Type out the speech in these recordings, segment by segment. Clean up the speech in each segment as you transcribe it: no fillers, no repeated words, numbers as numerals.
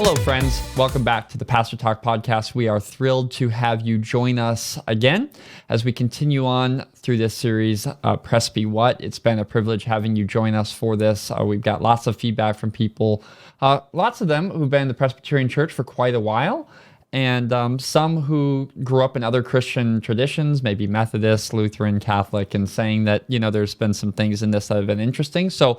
Hello, friends. Welcome back to the Pastor Talk podcast. We are thrilled to have you join us again as we continue on through this series, Presby What. It's been a privilege having you join us for this. We've got lots of feedback from people, lots of them who've been in the Presbyterian Church for quite a while, and some who grew up in other Christian traditions, maybe Methodist, Lutheran, Catholic, and saying that, there's been some things in this that have been interesting. So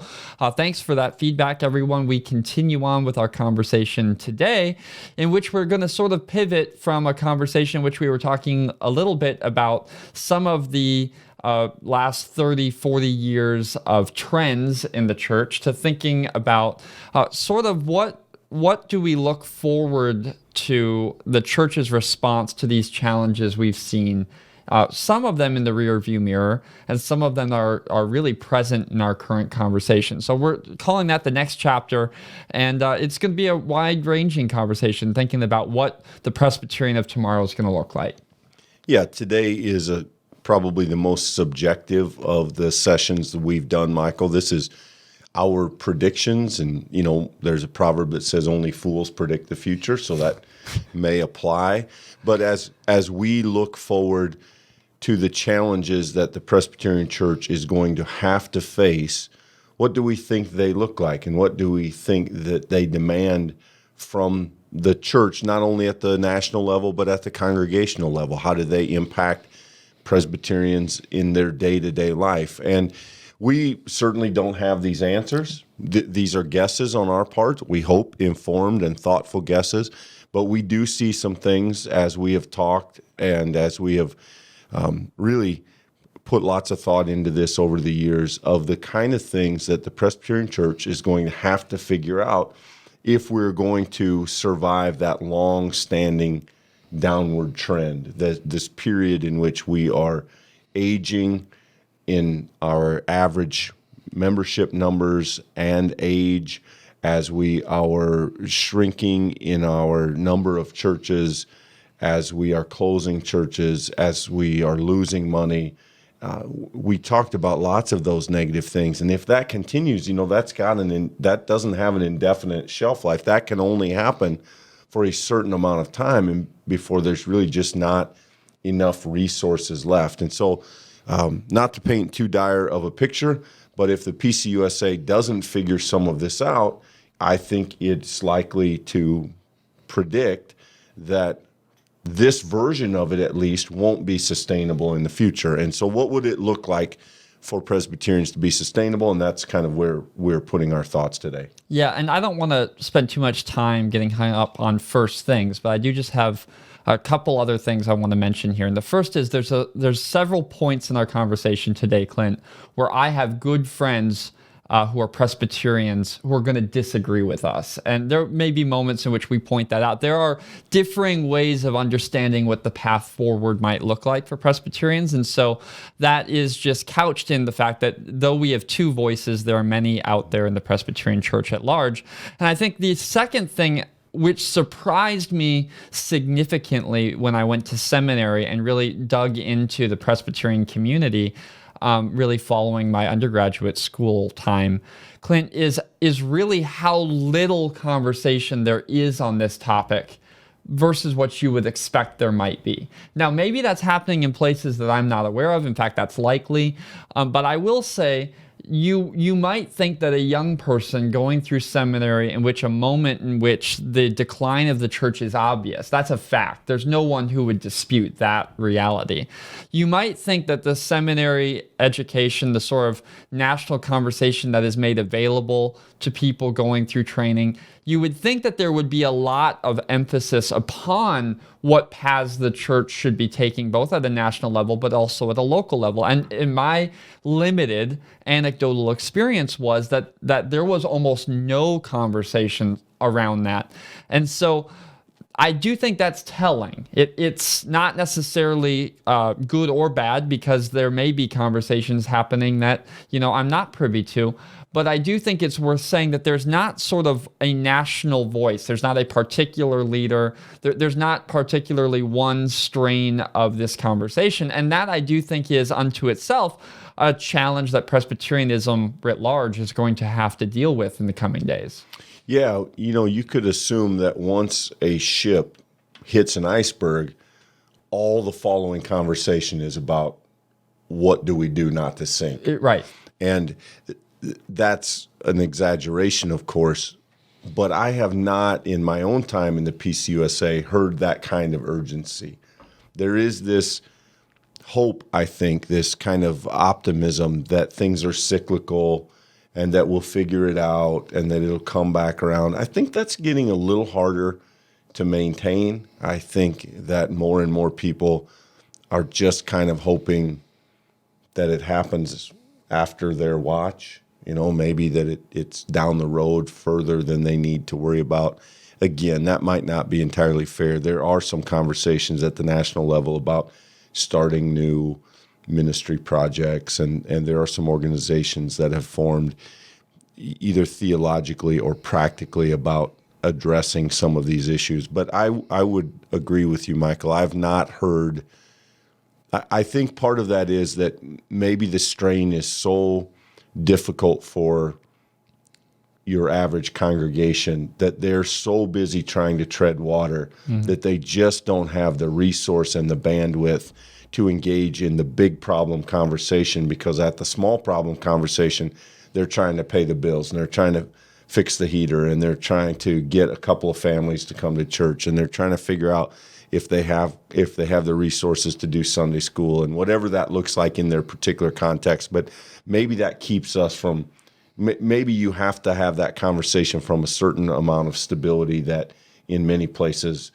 thanks for that feedback, everyone. We continue on with our conversation today, in which we're going to sort of pivot from a conversation in which we were talking a little bit about some of the last 30, 40 years of trends in the church to thinking about sort of what do we look forward to the church's response to these challenges we've seen, some of them in the rearview mirror, and some of them are really present in our current conversation. So we're calling that the next chapter, and it's going to be a wide-ranging conversation, thinking about what the Presbyterian of tomorrow is going to look like. Yeah, today is probably the most subjective of the sessions that we've done, Michael. This is our predictions, and there's a proverb that says only fools predict the future, so that may apply. But as we look forward to the challenges that the Presbyterian Church is going to have to face, what do we think they look like, and what do we think that they demand from the church, not only at the national level but at the congregational level? How do they impact Presbyterians in their day-to-day life? And we certainly don't have these answers. These are guesses on our part. We hope informed and thoughtful guesses. But we do see some things as we have talked and as we have really put lots of thought into this over the years of the kind of things that the Presbyterian Church is going to have to figure out if we're going to survive that long-standing downward trend, this period in which we are aging in our average membership numbers and age, as we are shrinking in our number of churches, as we are closing churches, as we are losing money. We talked about lots of those negative things, and if that continues, that doesn't have an indefinite shelf life. That can only happen for a certain amount of time, and before there's really just not enough resources left. And so, not to paint too dire of a picture, but if the PCUSA doesn't figure some of this out, I think it's likely to predict that this version of it, at least, won't be sustainable in the future. And so what would it look like for Presbyterians to be sustainable? And that's kind of where we're putting our thoughts today. Yeah, and I don't want to spend too much time getting hung up on first things, but I do just have a couple other things I want to mention here. And the first is there's several points in our conversation today, Clint, where I have good friends who are Presbyterians who are going to disagree with us. And there may be moments in which we point that out. There are differing ways of understanding what the path forward might look like for Presbyterians. And so that is just couched in the fact that though we have two voices, there are many out there in the Presbyterian Church at large. And I think the second thing which surprised me significantly when I went to seminary and really dug into the Presbyterian community, really following my undergraduate school time, Clint, is really how little conversation there is on this topic versus what you would expect there might be. Now, maybe that's happening in places that I'm not aware of. In fact, that's likely. But I will say, you might think that a young person going through seminary in which a moment in which the decline of the church is obvious, that's a fact. There's no one who would dispute that reality. You might think that the seminary education, the sort of national conversation that is made available to people going through training, you would think that there would be a lot of emphasis upon what paths the church should be taking, both at a national level, but also at a local level. And in my limited anecdotal experience was that there was almost no conversation around that. And so I do think that's telling. It's not necessarily good or bad, because there may be conversations happening that, I'm not privy to. But I do think it's worth saying that there's not sort of a national voice. There's not a particular leader. There's not particularly one strain of this conversation. And that I do think is unto itself a challenge that Presbyterianism writ large is going to have to deal with in the coming days. Yeah, you could assume that once a ship hits an iceberg, all the following conversation is about what do we do not to sink. Right. And that's an exaggeration, of course, but I have not, in my own time in the PCUSA, heard that kind of urgency. There is this hope, I think, this kind of optimism that things are cyclical and that we'll figure it out and that it'll come back around. I think that's getting a little harder to maintain. I think that more and more people are just kind of hoping that it happens after their watch, maybe that it's down the road further than they need to worry about. Again, that might not be entirely fair. There are some conversations at the national level about starting new ministry projects, and there are some organizations that have formed either theologically or practically about addressing some of these issues. But I would agree with you, Michael. I've not heard. I think part of that is that maybe the strain is so difficult for your average congregation that they're so busy trying to tread water that they just don't have the resource and the bandwidth to engage in the big problem conversation, because at the small problem conversation, they're trying to pay the bills and they're trying to fix the heater and they're trying to get a couple of families to come to church and they're trying to figure out if they have the resources to do Sunday school and whatever that looks like in their particular context. But maybe that keeps us from, maybe you have to have that conversation from a certain amount of stability that in many places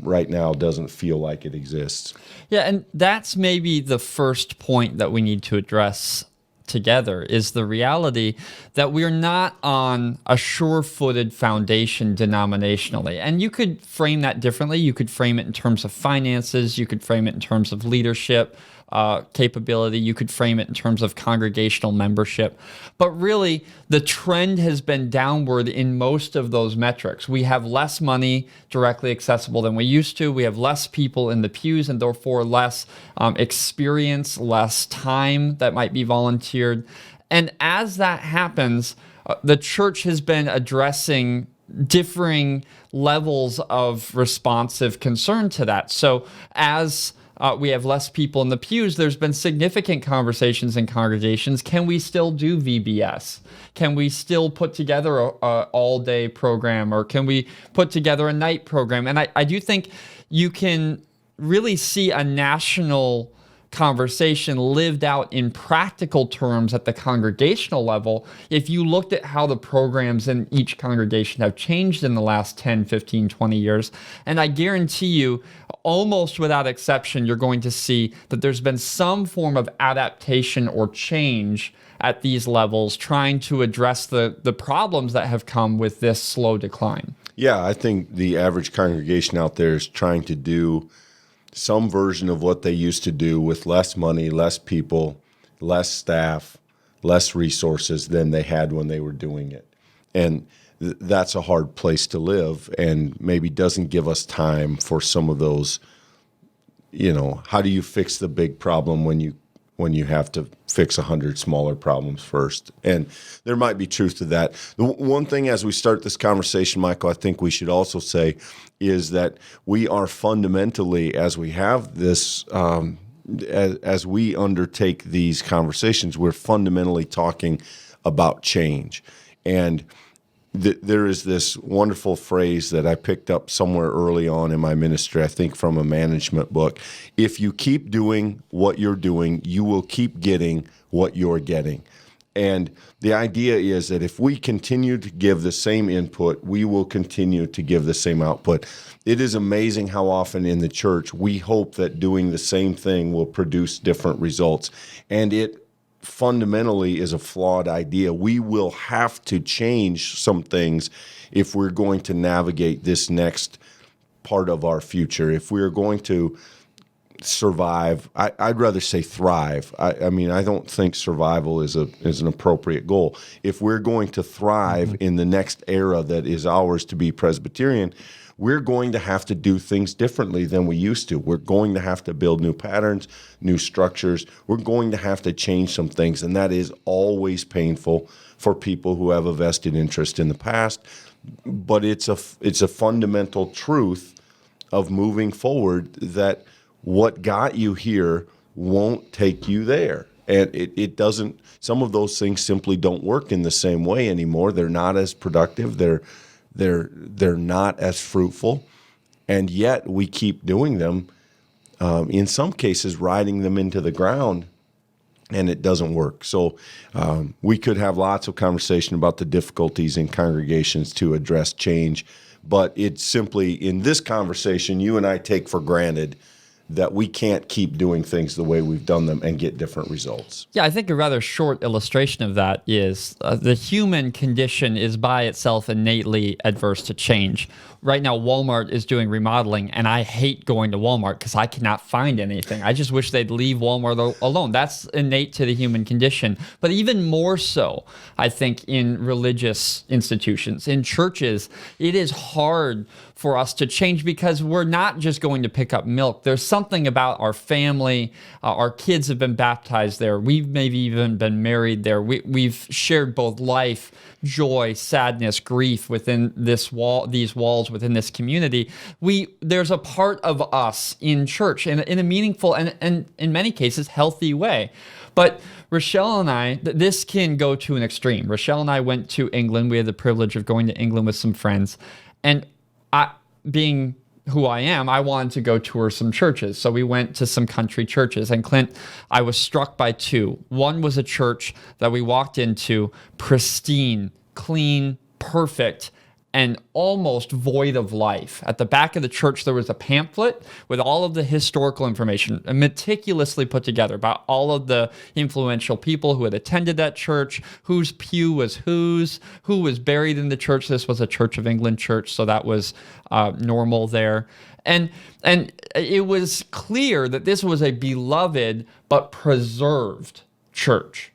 right now doesn't feel like it exists. Yeah, and that's maybe the first point that we need to address together, is the reality that we're not on a sure-footed foundation denominationally. And you could frame that differently. You could frame it in terms of finances. You could frame it in terms of leadership capability. You could frame it in terms of congregational membership. But really, the trend has been downward in most of those metrics. We have less money directly accessible than we used to. We have less people in the pews and therefore less experience, less time that might be volunteered. And as that happens, the church has been addressing differing levels of responsive concern to that. So as we have less people in the pews, there's been significant conversations in congregations. Can we still do VBS? Can we still put together a all-day program, or can we put together a night program? And I do think you can really see a national conversation lived out in practical terms at the congregational level if you looked at how the programs in each congregation have changed in the last 10, 15, 20 years. And I guarantee you, almost without exception, you're going to see that there's been some form of adaptation or change at these levels trying to address the problems that have come with this slow decline. Yeah, I think the average congregation out there is trying to do some version of what they used to do with less money, less people, less staff, less resources than they had when they were doing it. And that's a hard place to live, and maybe doesn't give us time for some of those, how do you fix the big problem when you have to fix 100 smaller problems first? And there might be truth to that. The one thing as we start this conversation, Michael, I think we should also say is that we are fundamentally, as we have this, as we undertake these conversations, we're fundamentally talking about change. And there is this wonderful phrase that I picked up somewhere early on in my ministry, I think from a management book. If you keep doing what you're doing, you will keep getting what you're getting. And the idea is that if we continue to give the same input, we will continue to give the same output. It is amazing how often in the church we hope that doing the same thing will produce different results. And it fundamentally is a flawed idea. We will have to change some things if we're going to navigate this next part of our future. If we're going to survive, I'd rather say thrive. I mean, I don't think survival is an appropriate goal. If we're going to thrive in the next era that is ours to be Presbyterian, we're going to have to do things differently than we used to. We're going to have to build new patterns, new structures. We're going to have to change some things, and that is always painful for people who have a vested interest in the past. but it's a fundamental truth of moving forward that what got you here won't take you there. And it doesn't, some of those things simply don't work in the same way anymore. They're not as productive. They're not as fruitful. And yet we keep doing them, in some cases riding them into the ground, and it doesn't work. So we could have lots of conversation about the difficulties in congregations to address change, but it's simply, in this conversation, you and I take for granted that we can't keep doing things the way we've done them and get different results. Yeah, I think a rather short illustration of that is the human condition is by itself innately adverse to change. Right now, Walmart is doing remodeling, and I hate going to Walmart because I cannot find anything. I just wish they'd leave Walmart alone. That's innate to the human condition. But even more so, I think, in religious institutions, in churches, it is hard for us to change because we're not just going to pick up milk. There's something about our family. Our kids have been baptized there. We've maybe even been married there. We've shared both life, joy, sadness, grief within these walls, within this community. There's a part of us in church in a meaningful and in many cases healthy way. But Rochelle and I, this can go to an extreme. Rochelle and I went to England. We had the privilege of going to England with some friends. And being who I am, I wanted to go tour some churches. So we went to some country churches. And Clint, I was struck by two. One was a church that we walked into, pristine, clean, perfect, and almost void of life. At the back of the church, there was a pamphlet with all of the historical information meticulously put together about all of the influential people who had attended that church, whose pew was who was buried in the church. This was a Church of England church, so that was normal there. And it was clear that this was a beloved but preserved church.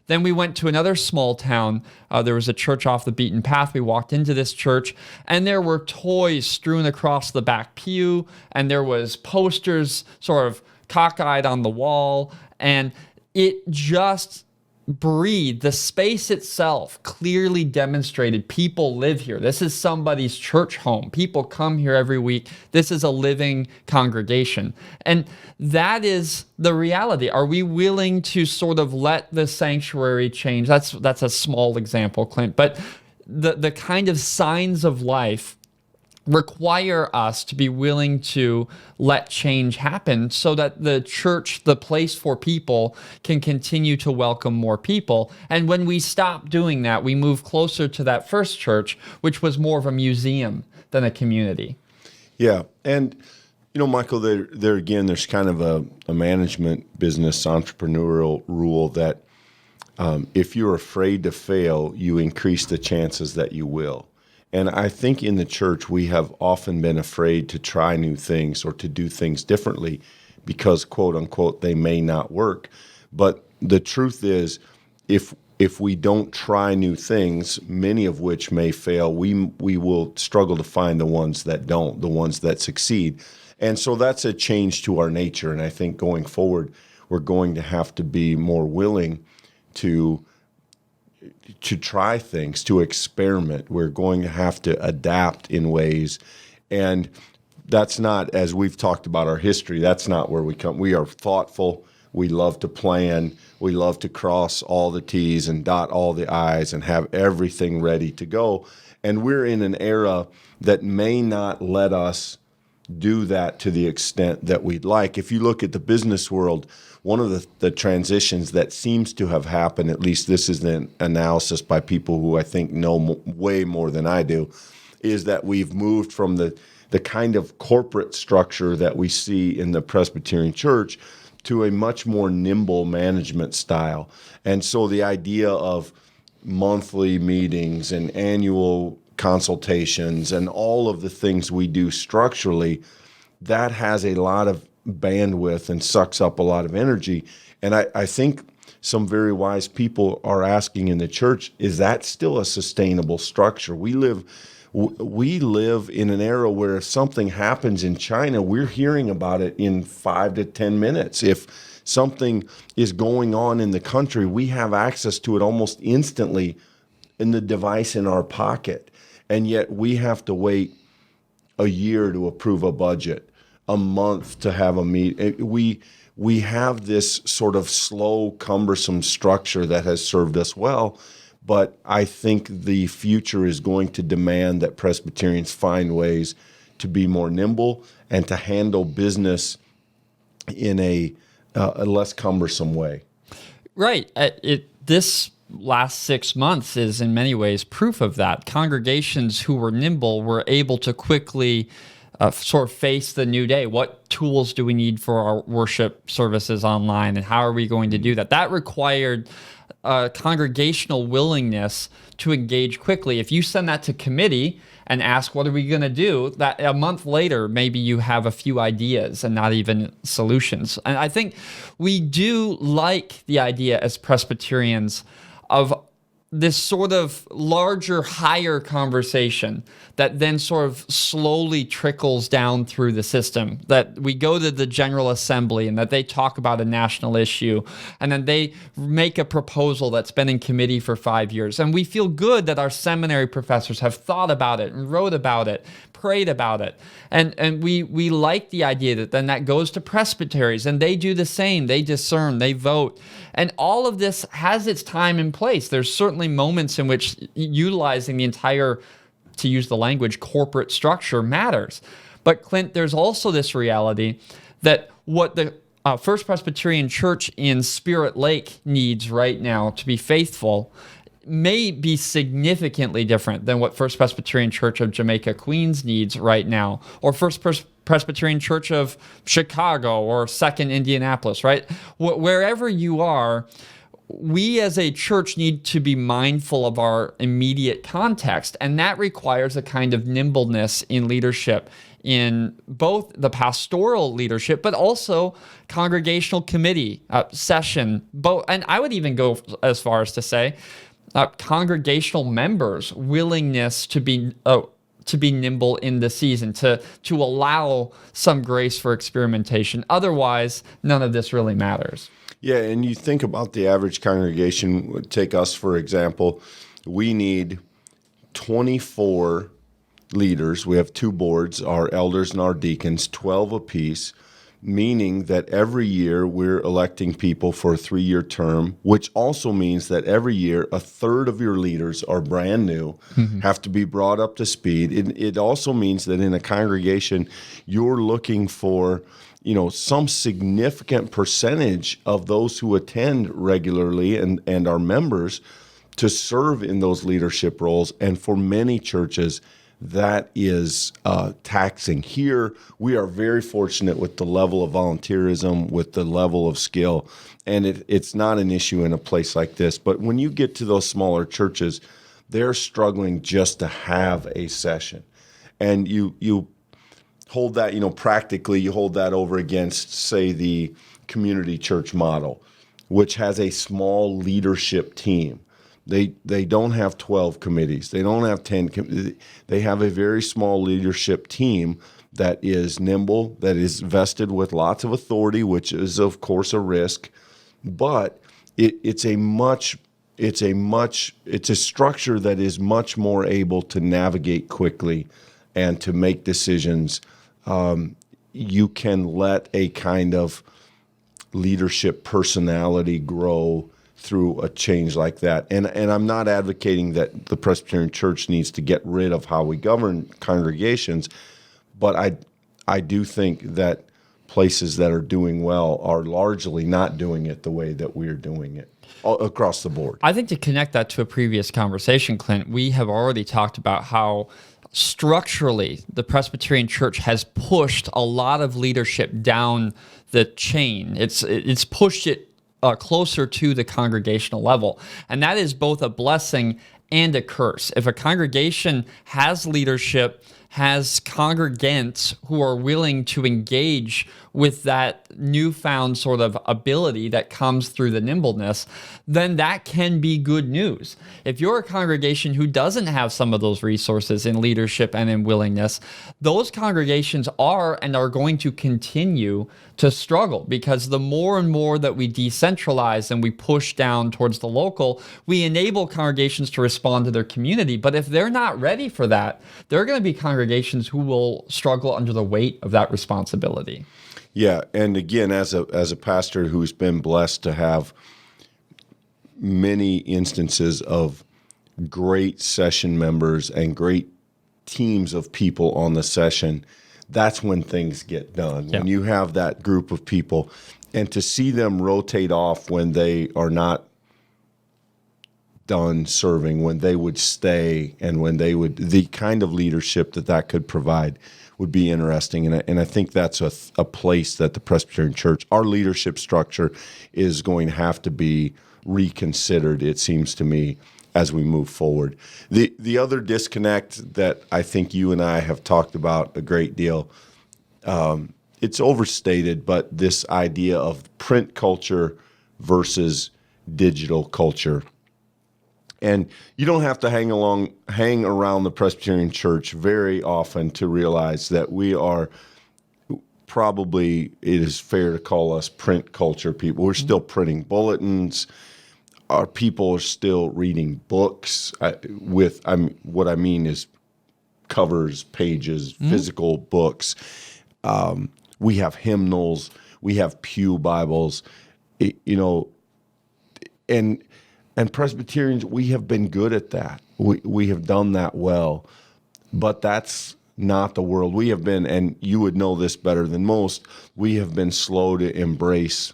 Then we went to another small town. There was a church off the beaten path. We walked into this church, and there were toys strewn across the back pew, and there was posters sort of cockeyed on the wall, and it just breathed. The space itself clearly demonstrated people live here. This is somebody's church home. People come here every week. This is a living congregation. And that is the reality. Are we willing to sort of let the sanctuary change? That's a small example, Clint, but the kind of signs of life require us to be willing to let change happen so that the church, the place for people, can continue to welcome more people. And when we stop doing that, we move closer to that first church, which was more of a museum than a community. Yeah. And, Michael, there again, there's kind of a management business entrepreneurial rule that if you're afraid to fail, you increase the chances that you will. And I think in the church, we have often been afraid to try new things or to do things differently because, quote unquote, they may not work. But the truth is, if we don't try new things, many of which may fail, we will struggle to find the ones that don't, the ones that succeed. And so that's a change to our nature. And I think going forward, we're going to have to be more willing to try things, to experiment. We're going to have to adapt in ways. And that's not, as we've talked about our history, that's not where we come. We are thoughtful. We love to plan. We love to cross all the T's and dot all the I's and have everything ready to go. And we're in an era that may not let us do that to the extent that we'd like. If you look at the business world, one of the transitions that seems to have happened, at least this is an analysis by people who I think know way more than I do, is that we've moved from the kind of corporate structure that we see in the Presbyterian church to a much more nimble management style. And so the idea of monthly meetings and annual consultations and all of the things we do structurally, that has a lot of bandwidth and sucks up a lot of energy. And I think some very wise people are asking in the church, is that still a sustainable structure? We live in an era where if something happens in China, we're hearing about it in 5 to 10 minutes. If something is going on in the country, we have access to it almost instantly in the device in our pocket. And yet we have to wait a year to approve a budget, a month to have a meet. We have this sort of slow, cumbersome structure that has served us well, but I think the future is going to demand that Presbyterians find ways to be more nimble and to handle business in a less cumbersome way. Right. This last 6 months is in many ways proof of that. Congregations who were nimble were able to quickly sort of face the new day. What tools do we need for our worship services online, and how are we going to do that? That required congregational willingness to engage quickly. If you send that to committee and ask, what are we going to do? That a month later, maybe you have a few ideas and not even solutions. And I think we do like the idea as Presbyterians of this sort of larger, higher conversation that then sort of slowly trickles down through the system, that we go to the General Assembly and that they talk about a national issue, and then they make a proposal that's been in committee for 5 years. And we feel good that our seminary professors have thought about it and wrote about it, prayed about it. And we like the idea that then that goes to presbyteries, and they do the same. They discern, they vote. And all of this has its time and place. There's certainly moments in which utilizing the entire, to use the language, corporate structure matters. But Clint, there's also this reality that what the First Presbyterian Church in Spirit Lake needs right now to be faithful may be significantly different than what First Presbyterian Church of Jamaica, Queens needs right now, or First Presbyterian Church of Chicago, or Second Indianapolis, right? Wherever you are, we as a church need to be mindful of our immediate context, and that requires a kind of nimbleness in leadership, in both the pastoral leadership, but also congregational committee, session, both, and I would even go as far as to say congregational members' willingness to be nimble in the season, to allow some grace for experimentation. Otherwise, none of this really matters. Yeah, and you think about the average congregation. Take us, for example. We need 24 leaders. We have 2 boards, our elders and our deacons, 12 apiece, meaning that every year we're electing people for a 3-year term, which also means that every year a third of your leaders are brand new, have to be brought up to speed. It also means that in a congregation, you're looking for some significant percentage of those who attend regularly and are members to serve in those leadership roles. And for many churches, that is taxing. Here, we are very fortunate with the level of volunteerism, with the level of skill, and it's not an issue in a place like this. But when you get to those smaller churches, they're struggling just to have a session. And you hold that, practically you hold that over against, say, the community church model, which has a small leadership team. They don't have 12 committees. They don't have 10. They have a very small leadership team that is nimble, that is vested with lots of authority, which is, of course, a risk. But it's a structure that is much more able to navigate quickly and to make decisions. You can let a kind of leadership personality grow through a change like that. And I'm not advocating that the Presbyterian Church needs to get rid of how we govern congregations, but I do think that places that are doing well are largely not doing it the way that we're doing it across the board. I think to connect that to a previous conversation, Clint, we have already talked about how structurally the Presbyterian Church has pushed a lot of leadership down the chain. It's pushed it closer to the congregational level. And that is both a blessing and a curse. If a congregation has leadership, has congregants who are willing to engage with that newfound sort of ability that comes through the nimbleness, then that can be good news. If you're a congregation who doesn't have some of those resources in leadership and in willingness, those congregations are and are going to continue to struggle, because the more and more that we decentralize and we push down towards the local, we enable congregations to respond to their community. But if they're not ready for that, there are going to be congregations who will struggle under the weight of that responsibility. Yeah, and again, as a pastor who's been blessed to have many instances of great session members and great teams of people on the session, that's when things get done. Yeah. When you have that group of people, and to see them rotate off when they are not done serving, when they would stay, and when they would, the kind of leadership that could provide would be interesting. And I think that's a place that the Presbyterian Church, our leadership structure, is going to have to be reconsidered, it seems to me, as we move forward. The other disconnect that I think you and I have talked about a great deal, it's overstated, but this idea of print culture versus digital culture. And you don't have to hang around the Presbyterian Church very often to realize that we are probably, it is fair to call us print culture people. We're still printing bulletins. Our people are still reading books what I mean is covers, pages, physical books. We have hymnals. We have pew Bibles, and Presbyterians, we have been good at that. We have done that well, but that's not the world. We have been, and you would know this better than most, we have been slow to embrace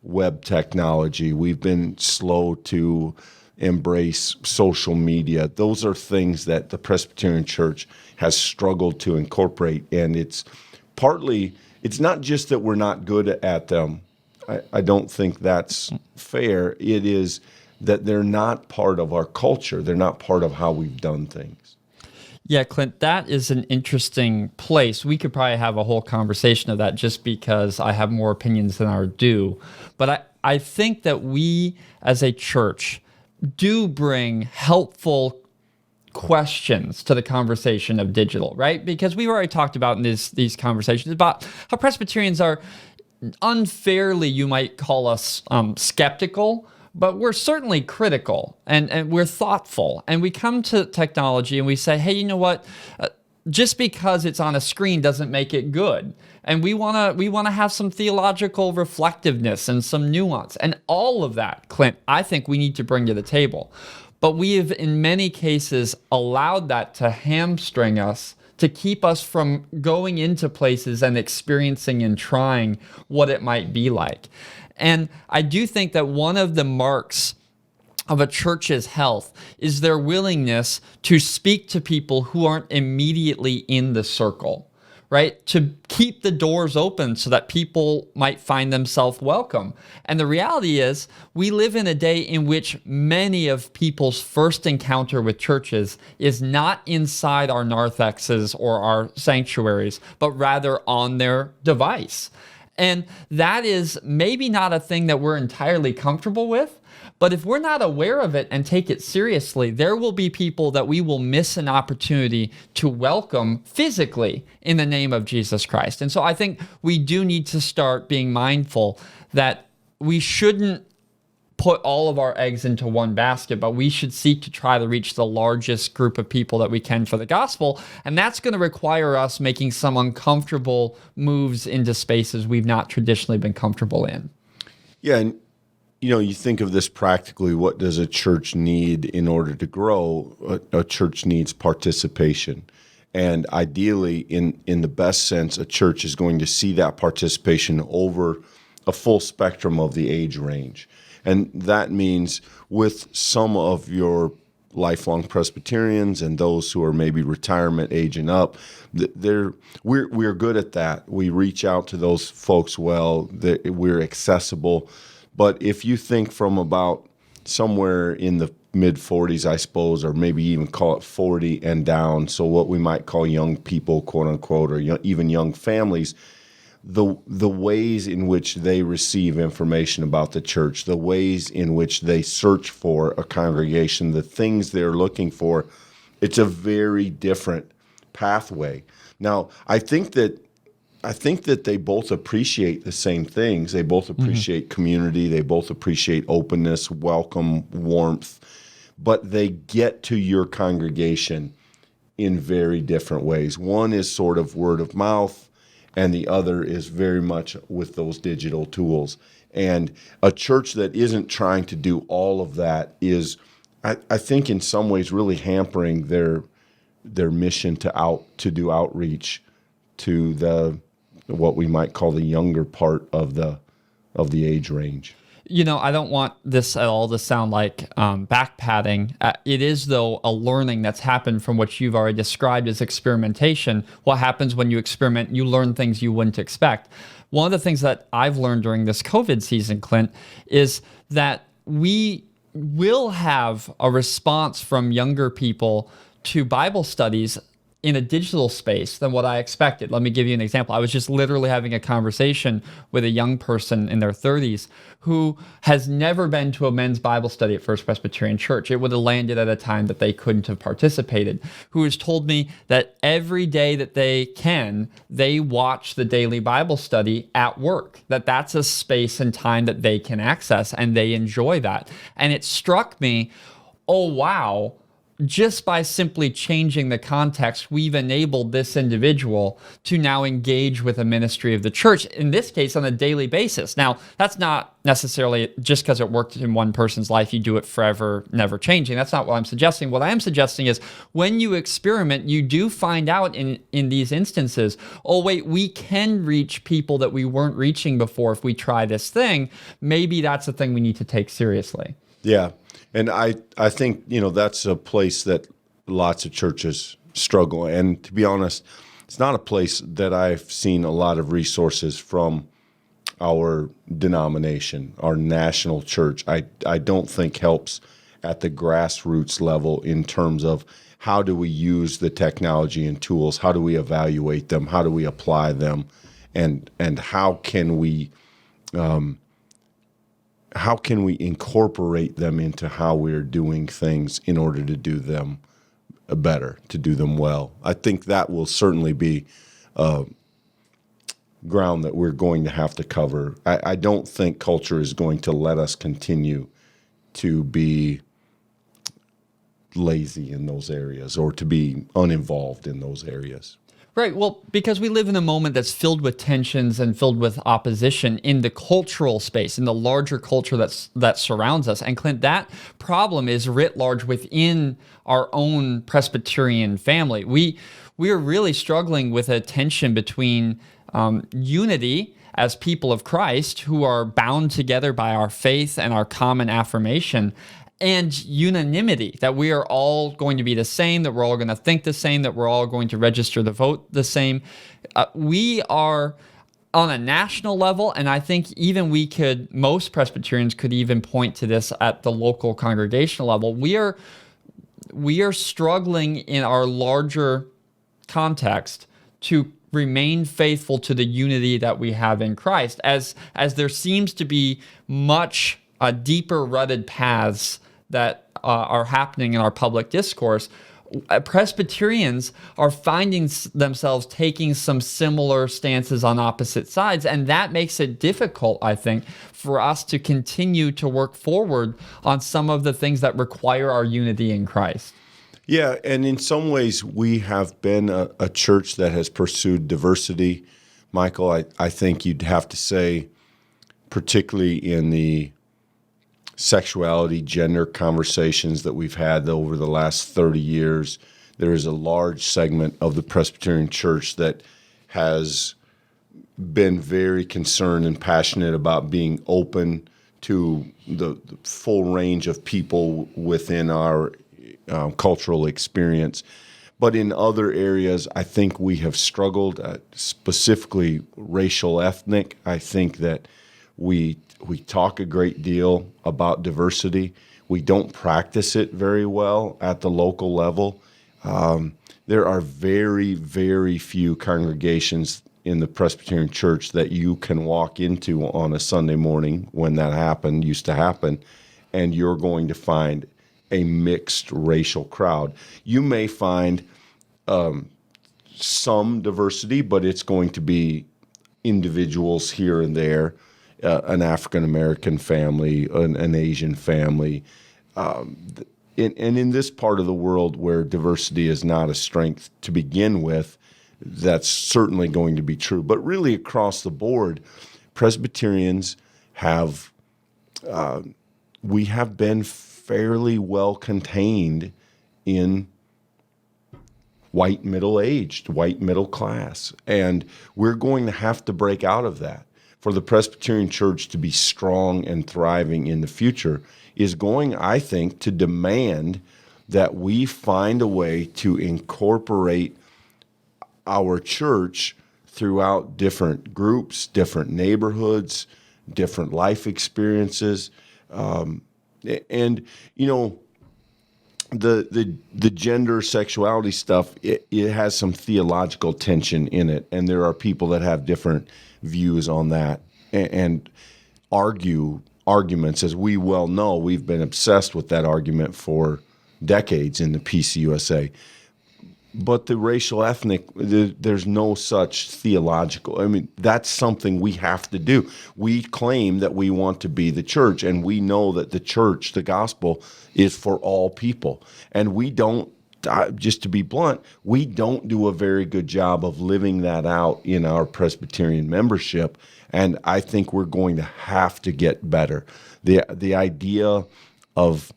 web technology. We've been slow to embrace social media. Those are things that the Presbyterian Church has struggled to incorporate, and it's not just that we're not good at them. I don't think that's fair. It is that they're not part of our culture. They're not part of how we've done things. Yeah, Clint, that is an interesting place. We could probably have a whole conversation of that just because I have more opinions than are due. But I think that we as a church do bring helpful questions to the conversation of digital, right? Because we've already talked about in these conversations about how Presbyterians are unfairly, you might call us skeptical, but we're certainly critical and we're thoughtful. And we come to technology and we say, hey, you know what? Just because it's on a screen doesn't make it good. And we want to have some theological reflectiveness and some nuance. And all of that, Clint, I think we need to bring to the table. But we have, in many cases, allowed that to hamstring us, to keep us from going into places and experiencing and trying what it might be like. And I do think that one of the marks of a church's health is their willingness to speak to people who aren't immediately in the circle, right? To keep the doors open so that people might find themselves welcome. And the reality is, we live in a day in which many of people's first encounter with churches is not inside our narthexes or our sanctuaries, but rather on their device. And that is maybe not a thing that we're entirely comfortable with, but if we're not aware of it and take it seriously, there will be people that we will miss an opportunity to welcome physically in the name of Jesus Christ. And so I think we do need to start being mindful that we shouldn't put all of our eggs into one basket, but we should seek to try to reach the largest group of people that we can for the gospel. And that's going to require us making some uncomfortable moves into spaces we've not traditionally been comfortable in. Yeah, and you think of this practically. What does a church need in order to grow? A church needs participation. And ideally, in the best sense, a church is going to see that participation over a full spectrum of the age range. And that means with some of your lifelong Presbyterians and those who are maybe retirement age and up, we're good at that. We reach out to those folks well. We're accessible. But if you think from about somewhere in the mid-40s, I suppose, or maybe even call it 40 and down, so what we might call young people, quote unquote, or even young families, the ways in which they receive information about the church, the ways in which they search for a congregation, the things they're looking for, it's a very different pathway. Now, I think that they both appreciate the same things. They both appreciate community. They both appreciate openness, welcome, warmth, but they get to your congregation in very different ways. One is sort of word of mouth, and the other is very much with those digital tools. And a church that isn't trying to do all of that is, I think, in some ways really hampering their mission to do outreach to the what we might call the younger part of the age range. I don't want this at all to sound like back padding. It is, though, a learning that's happened from what you've already described as experimentation. What happens when you experiment, you learn things you wouldn't expect. One of the things that I've learned during this COVID season, Clint, is that we will have a response from younger people to Bible studies in a digital space than what I expected. Let me give you an example. I was just literally having a conversation with a young person in their 30s who has never been to a men's Bible study at First Presbyterian Church. It would have landed at a time that they couldn't have participated, who has told me that every day that they can, they watch the daily Bible study at work, that's a space and time that they can access, and they enjoy that. And it struck me, oh, wow, just by simply changing the context, we've enabled this individual to now engage with a ministry of the church, in this case, on a daily basis. Now, that's not necessarily just because it worked in one person's life, you do it forever, never changing. That's not what I'm suggesting. What I am suggesting is when you experiment, you do find out in these instances, oh, wait, we can reach people that we weren't reaching before if we try this thing. Maybe that's a thing we need to take seriously. Yeah. And I think, that's a place that lots of churches struggle. And to be honest, it's not a place that I've seen a lot of resources from our denomination, our national church. I don't think helps at the grassroots level in terms of how do we use the technology and tools, how do we evaluate them, how do we apply them, and how can we incorporate them into how we're doing things in order to do them better, to do them well. I think that will certainly be ground that we're going to have to cover. I don't think culture is going to let us continue to be lazy in those areas or to be uninvolved in those areas. Right. Well, because we live in a moment that's filled with tensions and filled with opposition in the cultural space, in the larger culture that surrounds us. And Clint, that problem is writ large within our own Presbyterian family. We are really struggling with a tension between unity as people of Christ who are bound together by our faith and our common affirmation, and unanimity, that we are all going to be the same, that we're all going to think the same, that we're all going to register the vote the same. We are on a national level, and I think even most Presbyterians could even point to this at the local congregational level. We are struggling in our larger context to remain faithful to the unity that we have in Christ, as there seems to be much deeper rutted paths that are happening in our public discourse. Presbyterians are finding themselves taking some similar stances on opposite sides, and that makes it difficult, I think, for us to continue to work forward on some of the things that require our unity in Christ. Yeah, and in some ways, we have been a church that has pursued diversity. Michael, I think you'd have to say, particularly in the sexuality, gender conversations that we've had over the last 30 years, there is a large segment of the Presbyterian Church that has been very concerned and passionate about being open to the full range of people within our cultural experience. But in other areas, I think we have struggled, specifically racial, ethnic. I think that we talk a great deal about diversity. We don't practice it very well at the local level. There are very, very few congregations in the Presbyterian Church that you can walk into on a Sunday morning when that used to happen, and you're going to find a mixed racial crowd. You may find some diversity, but it's going to be individuals here and there, an African-American family, an Asian family. And in this part of the world where diversity is not a strength to begin with, that's certainly going to be true. But really across the board, Presbyterians we have been fairly well contained in white middle-aged, white middle class. And we're going to have to break out of that. For the Presbyterian Church to be strong and thriving in the future is going, I think, to demand that we find a way to incorporate our church throughout different groups, different neighborhoods, different life experiences. And, you know, the gender sexuality stuff, it has some theological tension in it, and there are people that have different views on that and arguments. As we well know, we've been obsessed with that argument for decades in the PCUSA. But the racial ethnic, there's no such theological. I mean, that's something we have to do. We claim that we want to be the church, and we know that the church, the gospel, is for all people. And we don't, just to be blunt, we don't do a very good job of living that out in our Presbyterian membership. And I think we're going to have to get better. The idea of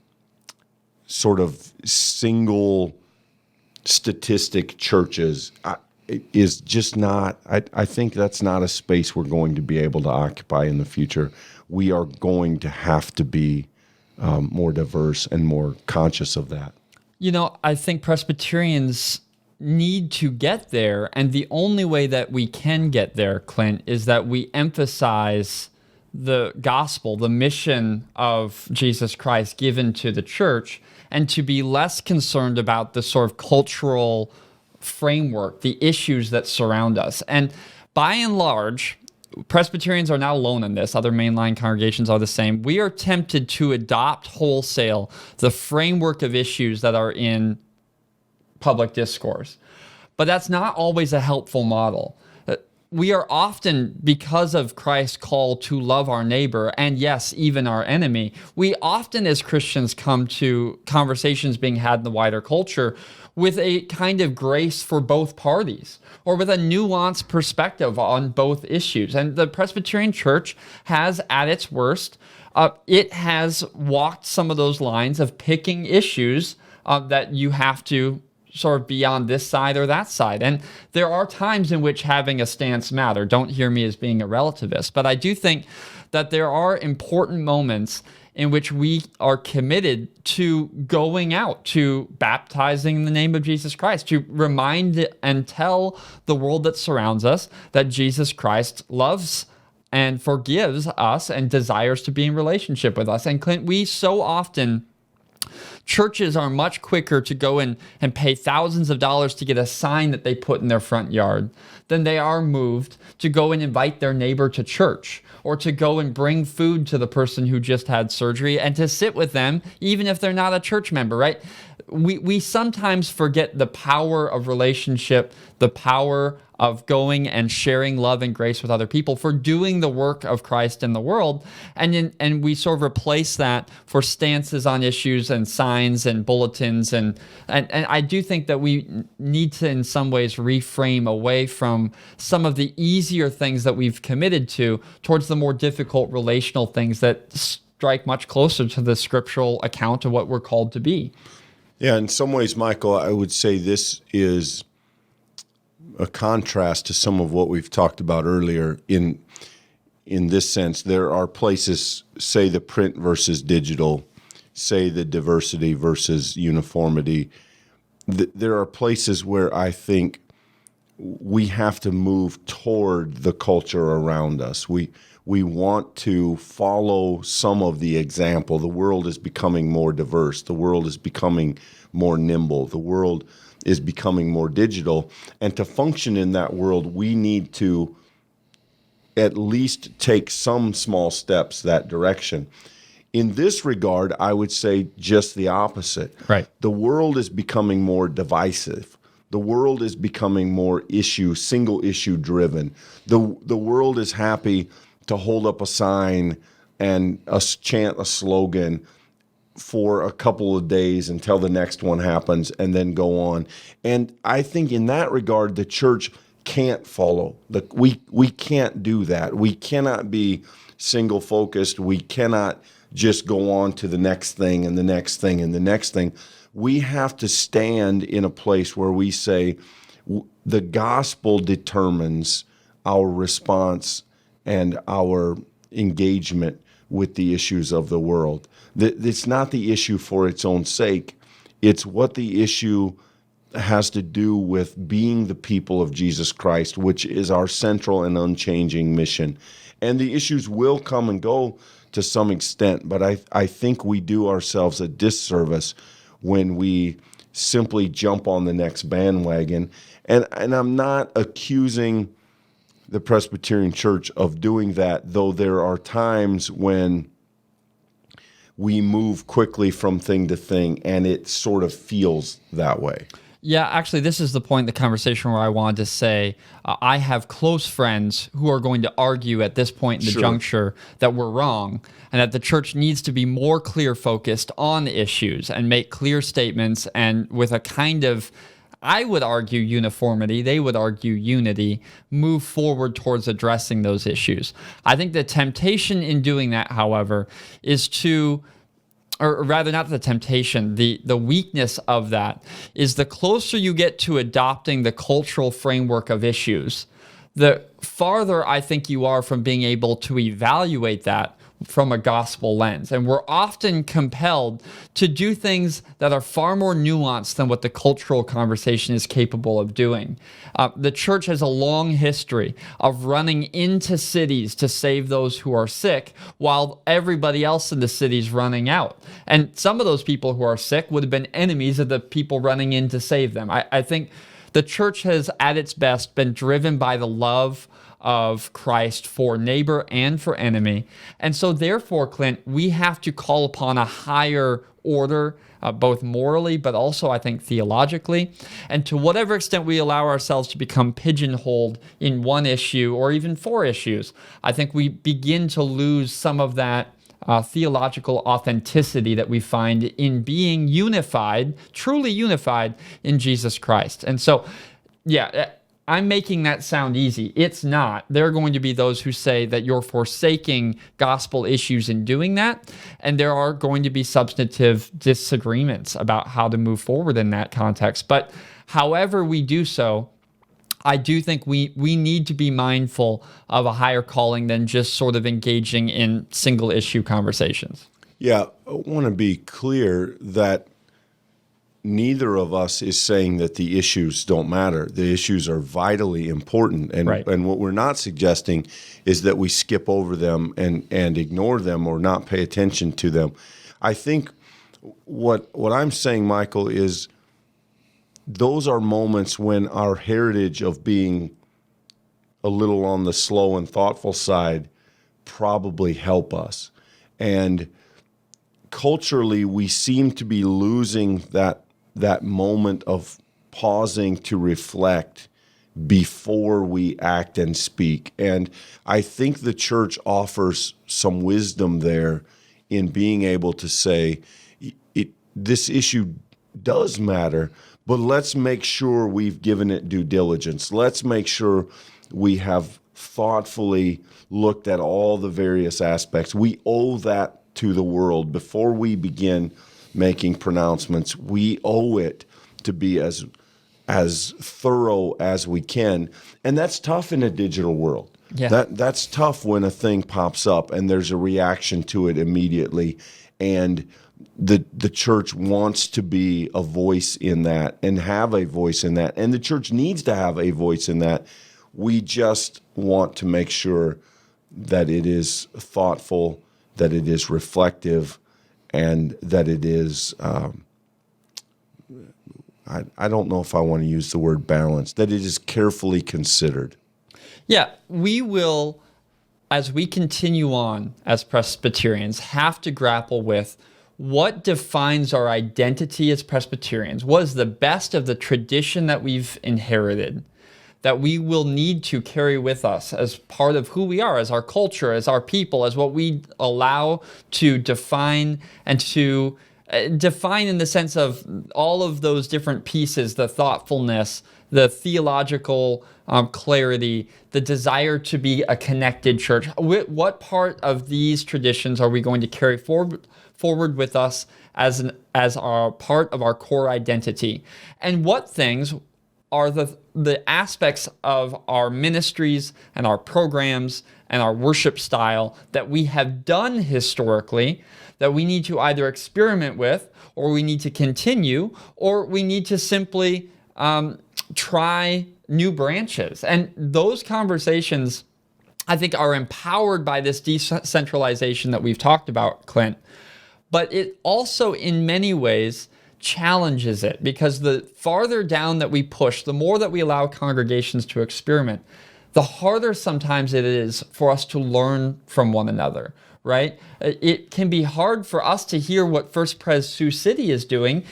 sort of single statistic churches is just not, I think that's not a space we're going to be able to occupy in the future. We are going to have to be more diverse and more conscious of that. You know, I think Presbyterians need to get there, and the only way that we can get there, Clint, is that we emphasize the gospel, the mission of Jesus Christ given to the church, and to be less concerned about the sort of cultural framework, the issues that surround us. And by and large, Presbyterians are not alone in this. Other mainline congregations are the same. We are tempted to adopt wholesale the framework of issues that are in public discourse. But that's not always a helpful model. We are often, because of Christ's call to love our neighbor, and yes, even our enemy, we often as Christians come to conversations being had in the wider culture with a kind of grace for both parties, or with a nuanced perspective on both issues. And the Presbyterian Church has, at its worst, it has walked some of those lines of picking issues that you have to sort of be on this side or that side. And there are times in which having a stance matter. Don't hear me as being a relativist, but I do think that there are important moments in which we are committed to going out, to baptizing in the name of Jesus Christ, to remind and tell the world that surrounds us that Jesus Christ loves and forgives us and desires to be in relationship with us. And Clint, we so often, churches are much quicker to go in and pay thousands of dollars to get a sign that they put in their front yard than they are moved to go and invite their neighbor to church, or to go and bring food to the person who just had surgery and to sit with them, even if they're not a church member, right? We sometimes forget the power of relationship, the power of going and sharing love and grace with other people, for doing the work of Christ in the world. And we sort of replace that for stances on issues and signs and bulletins. And I do think that we need to, in some ways, reframe away from some of the easier things that we've committed to towards the more difficult relational things that strike much closer to the scriptural account of what we're called to be. Yeah, in some ways, Michael, I would say this is a contrast to some of what we've talked about earlier in this sense. There are places, say the print versus digital, say the diversity versus uniformity. There are places where I think we have to move toward the culture around us. We want to follow some of the example. The world is becoming more diverse. The world is becoming more nimble. The world is becoming more digital. And to function in that world, we need to at least take some small steps that direction. In this regard, I would say just the opposite. Right. The world is becoming more divisive. The world is becoming more single issue driven. The world is happy to hold up a sign and chant a slogan for a couple of days until the next one happens and then go on. And I think in that regard, the church can't follow. We can't do that. We cannot be single focused. We cannot just go on to the next thing and the next thing and the next thing. We have to stand in a place where we say the gospel determines our response and our engagement with the issues of the world. It's not the issue for its own sake. It's what the issue has to do with being the people of Jesus Christ, which is our central and unchanging mission. And the issues will come and go to some extent, but I think we do ourselves a disservice when we simply jump on the next bandwagon. And I'm not accusing the Presbyterian Church of doing that, though there are times when we move quickly from thing to thing, and it sort of feels that way. Yeah, actually, this is the point in the conversation where I wanted to say I have close friends who are going to argue at this point in the juncture that we're wrong and that the church needs to be more clear focused on issues and make clear statements and with a kind of, I would argue, uniformity, they would argue unity, move forward towards addressing those issues. I think the temptation in doing that, however, is to, or rather not the temptation, the weakness of that is the closer you get to adopting the cultural framework of issues, the farther I think you are from being able to evaluate that from a gospel lens. And we're often compelled to do things that are far more nuanced than what the cultural conversation is capable of doing. The church has a long history of running into cities to save those who are sick while everybody else in the city is running out. And some of those people who are sick would have been enemies of the people running in to save them. I think the church has, at its best, been driven by the love of Christ for neighbor and for enemy. And so therefore, Clint, we have to call upon a higher order, both morally, but also I think theologically. And to whatever extent we allow ourselves to become pigeonholed in one issue or even 4 issues, I think we begin to lose some of that theological authenticity that we find in being unified, truly unified in Jesus Christ. And so, yeah, I'm making that sound easy. It's not. There are going to be those who say that you're forsaking gospel issues in doing that, and there are going to be substantive disagreements about how to move forward in that context. But however we do so, I do think we need to be mindful of a higher calling than just sort of engaging in single issue conversations. Yeah, I want to be clear that neither of us is saying that the issues don't matter. The issues are vitally important. And, right. And what we're not suggesting is that we skip over them and ignore them or not pay attention to them. I think what I'm saying, Michael, is those are moments when our heritage of being a little on the slow and thoughtful side probably help us. And culturally, we seem to be losing that moment of pausing to reflect before we act and speak. And I think the church offers some wisdom there in being able to say, this issue does matter, but let's make sure we've given it due diligence. Let's make sure we have thoughtfully looked at all the various aspects. We owe that to the world before we begin making pronouncements. We owe it to be as thorough as we can. And that's tough in a digital world. Yeah. That's tough when a thing pops up and there's a reaction to it immediately. And the church wants to be a voice in that and have a voice in that, and the church needs to have a voice in that. We just want to make sure that it is thoughtful, that it is reflective, and that it is, I don't know if I want to use the word balanced, that it is carefully considered. Yeah, we will, as we continue on as Presbyterians, have to grapple with what defines our identity as Presbyterians. What is the best of the tradition that we've inherited, that we will need to carry with us as part of who we are, as our culture, as our people, as what we allow to define, and to define in the sense of all of those different pieces, the thoughtfulness, the theological clarity, the desire to be a connected church. What part of these traditions are we going to carry forward with us as our part of our core identity? And what things are the aspects of our ministries and our programs and our worship style that we have done historically that we need to either experiment with, or we need to continue, or we need to simply try new branches? And those conversations, I think, are empowered by this decentralization that we've talked about, Clint. But it also, in many ways, challenges it, because the farther down that we push, the more that we allow congregations to experiment, the harder sometimes it is for us to learn from one another, right? It can be hard for us to hear what First Pres Sioux City is doing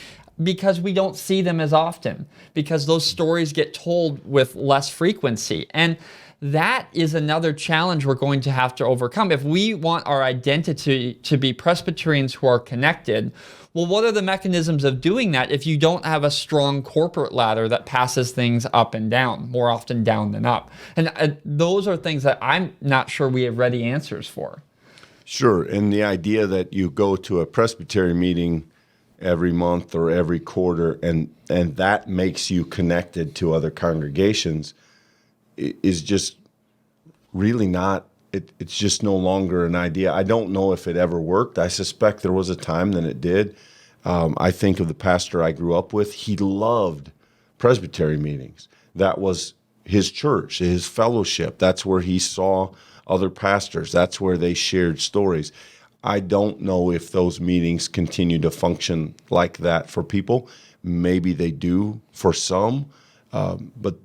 because we don't see them as often, because those stories get told with less frequency. And that is another challenge we're going to have to overcome. If we want our identity to be Presbyterians who are connected, well, what are the mechanisms of doing that if you don't have a strong corporate ladder that passes things up and down, more often down than up? And those are things that I'm not sure we have ready answers for. Sure, and the idea that you go to a Presbyterian meeting every month or every quarter, and that makes you connected to other congregations is just really not, it's just no longer an idea. I don't know if it ever worked. I suspect there was a time that it did. I think of the pastor I grew up with. He loved Presbyterian meetings. That was his church, his fellowship. That's where he saw other pastors. That's where they shared stories. I don't know if those meetings continue to function like that for people. Maybe they do for some, but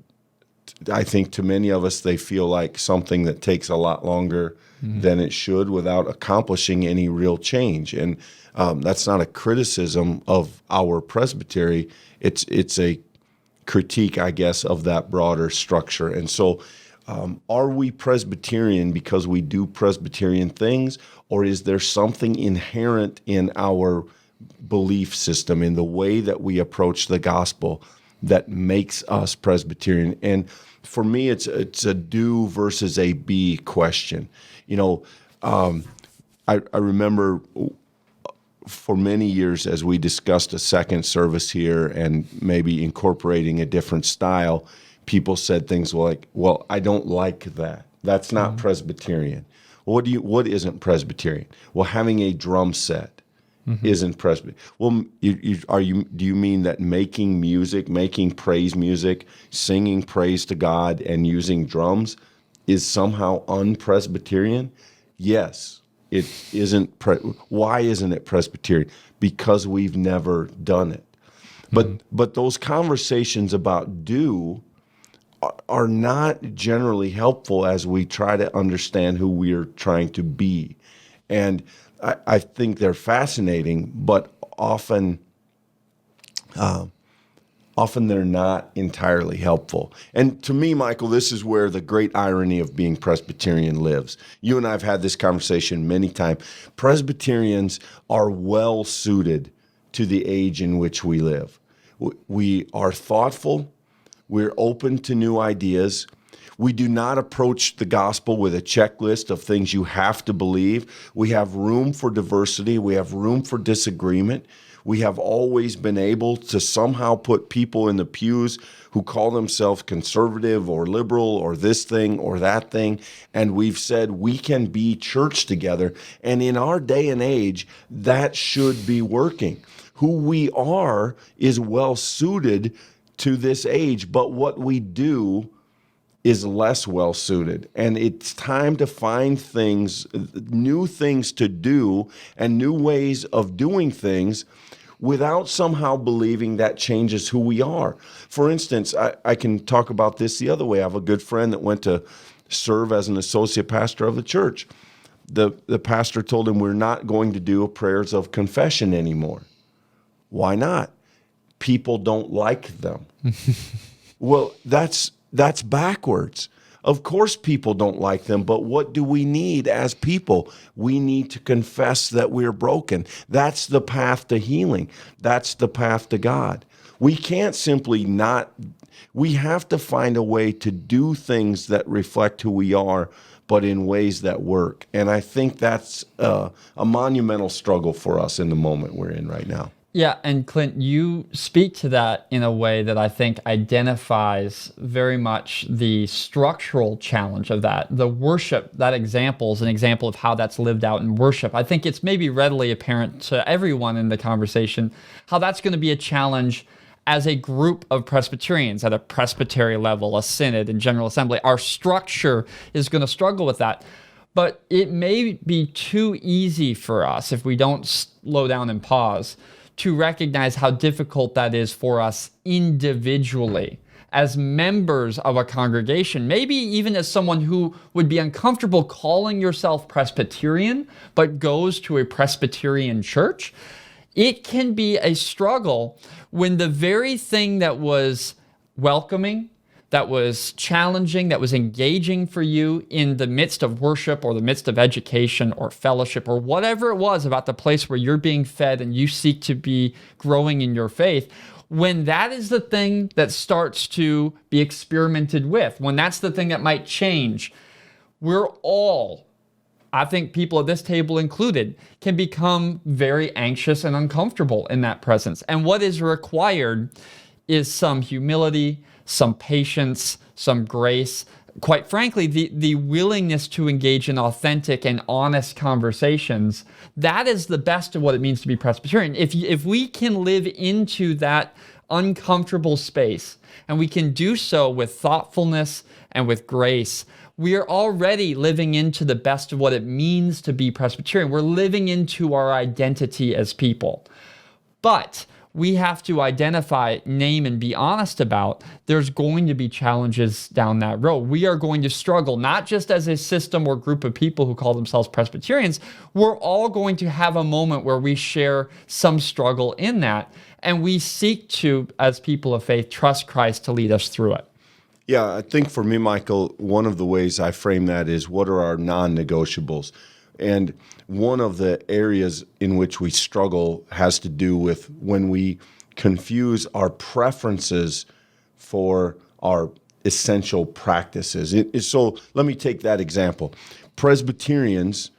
I think to many of us, they feel like something that takes a lot longer than it should without accomplishing any real change. And that's not a criticism of our presbytery. It's a critique, I guess, of that broader structure. And so are we Presbyterian because we do Presbyterian things, or is there something inherent in our belief system, in the way that we approach the gospel, that makes us Presbyterian? And for me, it's a do versus a be question. You know, I remember for many years as we discussed a second service here and maybe incorporating a different style, people said things like, well, I don't like that. That's not Presbyterian. What isn't Presbyterian? Well, having a drum set isn't Presbyterian. Well, do you mean that making music, making praise music, singing praise to God and using drums is somehow un-Presbyterian? Yes, it isn't. Why isn't it Presbyterian? Because we've never done it. But those conversations about do are not generally helpful as we try to understand who we're trying to be. And I think they're fascinating, but often they're not entirely helpful. And to me, Michael, this is where the great irony of being Presbyterian lives. You and I have had this conversation many times. Presbyterians are well suited to the age in which we live. We are thoughtful. We're open to new ideas. We do not approach the gospel with a checklist of things you have to believe. We have room for diversity. We have room for disagreement. We have always been able to somehow put people in the pews who call themselves conservative or liberal or this thing or that thing, and we've said we can be church together. And in our day and age, that should be working. Who we are is well suited to this age, but what we do is less well suited. And it's time to find things, new things to do and new ways of doing things without somehow believing that changes who we are. For instance, I can talk about this the other way. I have a good friend that went to serve as an associate pastor of the church. The pastor told him, we're not going to do prayers of confession anymore. Why not? People don't like them. Well, that's backwards. Of course people don't like them, but what do we need as people? We need to confess that we're broken. That's the path to healing. That's the path to God. We can't simply not, we have to find a way to do things that reflect who we are, but in ways that work. And I think that's a monumental struggle for us in the moment we're in right now. Yeah, and Clint, you speak to that in a way that I think identifies very much the structural challenge of that. The worship, that example is an example of how that's lived out in worship. I think it's maybe readily apparent to everyone in the conversation how that's going to be a challenge as a group of Presbyterians at a presbytery level, a synod and General Assembly. Our structure is going to struggle with that. But it may be too easy for us, if we don't slow down and pause, to recognize how difficult that is for us individually, as members of a congregation, maybe even as someone who would be uncomfortable calling yourself Presbyterian, but goes to a Presbyterian church. It can be a struggle when the very thing that was welcoming, that was challenging, that was engaging for you in the midst of worship or the midst of education or fellowship or whatever it was about the place where you're being fed and you seek to be growing in your faith, when that is the thing that starts to be experimented with, when that's the thing that might change, we're all, I think people at this table included, can become very anxious and uncomfortable in that presence. And what is required is some humility, some patience, some grace, quite frankly, the willingness to engage in authentic and honest conversations. That is the best of what it means to be Presbyterian. If we can live into that uncomfortable space, and we can do so with thoughtfulness and with grace, we are already living into the best of what it means to be Presbyterian. We're living into our identity as people. But we have to identify, name, and be honest about there's going to be challenges down that road. We are going to struggle, not just as a system or group of people who call themselves Presbyterians. We're all going to have a moment where we share some struggle in that, and we seek to, as people of faith, trust Christ to lead us through it. Yeah, I think for me, Michael, one of the ways I frame that is, what are our non-negotiables? And one of the areas in which we struggle has to do with when we confuse our preferences for our essential practices. So let me take that example. Presbyterians,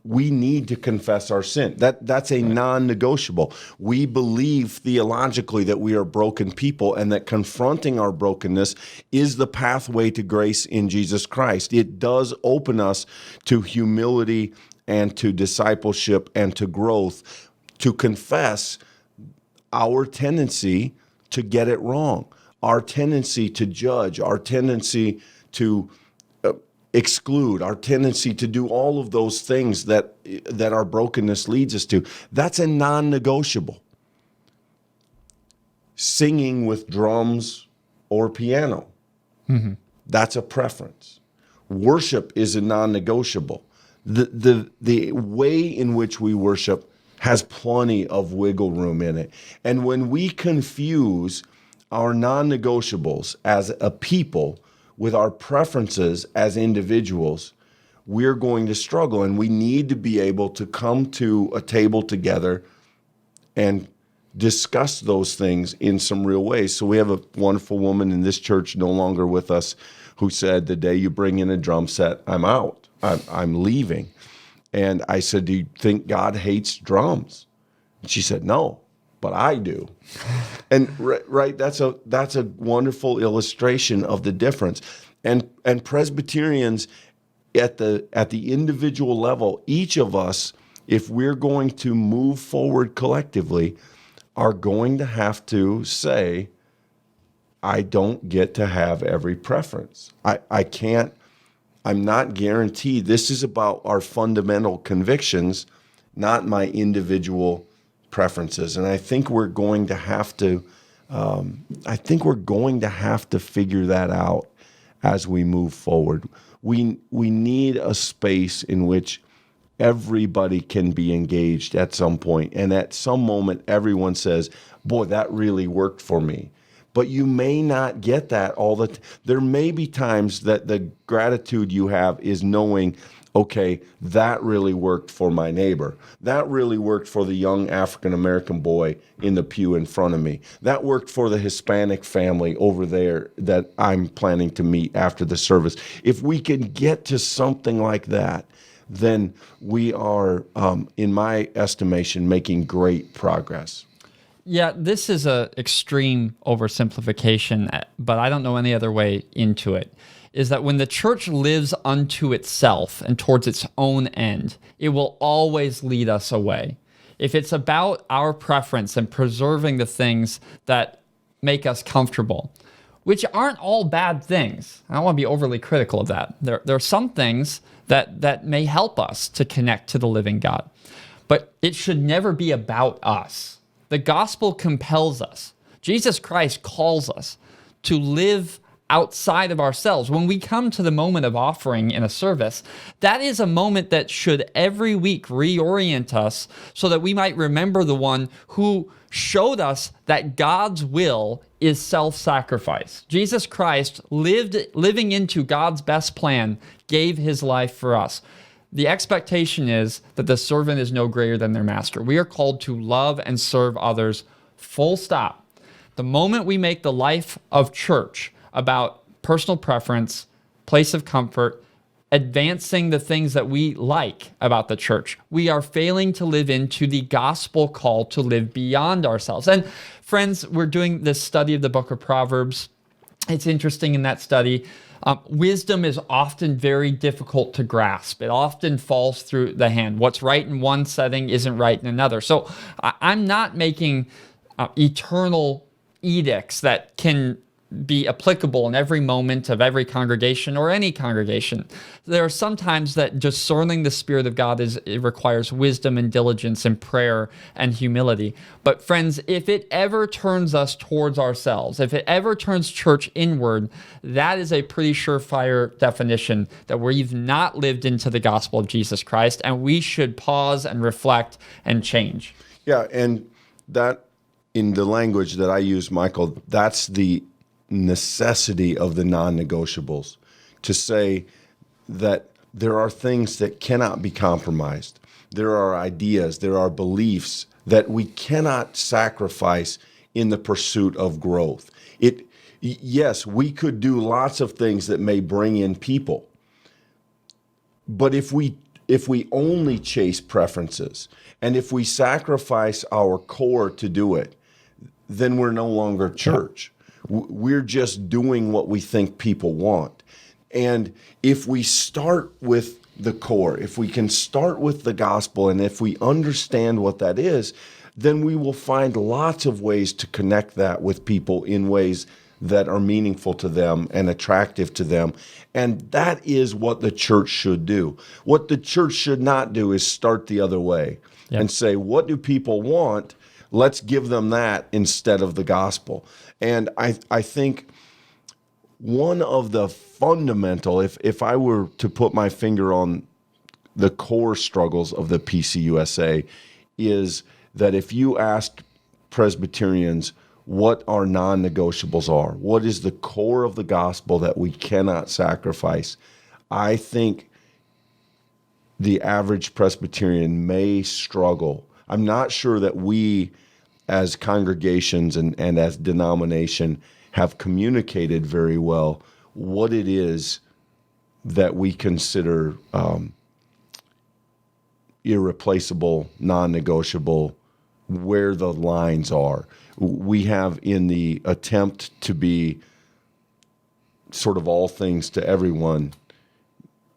we need to confess our sin. That's a non-negotiable. We believe theologically that we are broken people and that confronting our brokenness is the pathway to grace in Jesus Christ. It does open us to humility and to discipleship and to growth, to confess our tendency to get it wrong, our tendency to judge, our tendency to exclude, our tendency to do all of those things that our brokenness leads us to. That's a non-negotiable. Singing with drums or piano, that's a preference. Worship is a non-negotiable. The way in which we worship has plenty of wiggle room in it. And when we confuse our non-negotiables as a people with our preferences as individuals, we're going to struggle. And we need to be able to come to a table together and discuss those things in some real ways. So we have a wonderful woman in this church no longer with us who said, the day you bring in a drum set, I'm out. I'm leaving. And I said, do you think God hates drums? And she said, no, but I do. And right, that's a wonderful illustration of the difference. And Presbyterians at the individual level, each of us, if we're going to move forward collectively, are going to have to say, I don't get to have every preference. I can't, I'm not guaranteed. This is about our fundamental convictions, not my individual preferences. And I think we're going to have to, figure that out as we move forward. We need a space in which everybody can be engaged at some point. And at some moment, everyone says, boy, that really worked for me. But you may not get that all the time. There may be times that the gratitude you have is knowing, okay, that really worked for my neighbor. That really worked for the young African-American boy in the pew in front of me. That worked for the Hispanic family over there that I'm planning to meet after the service. If we can get to something like that, then we are, in my estimation, making great progress. Yeah, this is an extreme oversimplification, but I don't know any other way into it, is that when the church lives unto itself and towards its own end, it will always lead us away. If it's about our preference and preserving the things that make us comfortable, which aren't all bad things. I don't want to be overly critical of that. There are some things that may help us to connect to the living God, but it should never be about us. The gospel compels us. Jesus Christ calls us to live outside of ourselves. When we come to the moment of offering in a service, that is a moment that should every week reorient us so that we might remember the one who showed us that God's will is self-sacrifice. Jesus Christ, living into God's best plan, gave his life for us. The expectation is that the servant is no greater than their master. We are called to love and serve others, full stop. The moment we make the life of church about personal preference, place of comfort, advancing the things that we like about the church, we are failing to live into the gospel call to live beyond ourselves. And friends, we're doing this study of the book of Proverbs. It's interesting in that study. Wisdom is often very difficult to grasp. It often falls through the hand. What's right in one setting isn't right in another. So I'm not making eternal edicts that can be applicable in every moment of every congregation or any congregation. There are some times that discerning the Spirit of God it requires wisdom and diligence and prayer and humility. But friends, if it ever turns us towards ourselves, if it ever turns church inward, that is a pretty surefire definition that we've not lived into the gospel of Jesus Christ, and we should pause and reflect and change. Yeah, and that, in the language that I use, Michael, that's the necessity of the non-negotiables, to say that there are things that cannot be compromised. There are ideas, there are beliefs that we cannot sacrifice in the pursuit of growth. Yes, we could do lots of things that may bring in people, but if we only chase preferences and if we sacrifice our core to do it, then we're no longer church. We're just doing what we think people want. And if we start with the core, if we can start with the gospel, and if we understand what that is, then we will find lots of ways to connect that with people in ways that are meaningful to them and attractive to them. And that is what the church should do. What the church should not do is start the other way and say, what do people want? Let's give them that instead of the gospel. And I think one of the fundamental, if I were to put my finger on the core struggles of the PCUSA, is that if you ask Presbyterians what our non-negotiables are, what is the core of the gospel that we cannot sacrifice, I think the average Presbyterian may struggle. I'm not sure that we as congregations and as denomination have communicated very well what it is that we consider irreplaceable, non-negotiable where the lines are. We have, in the attempt to be sort of all things to everyone,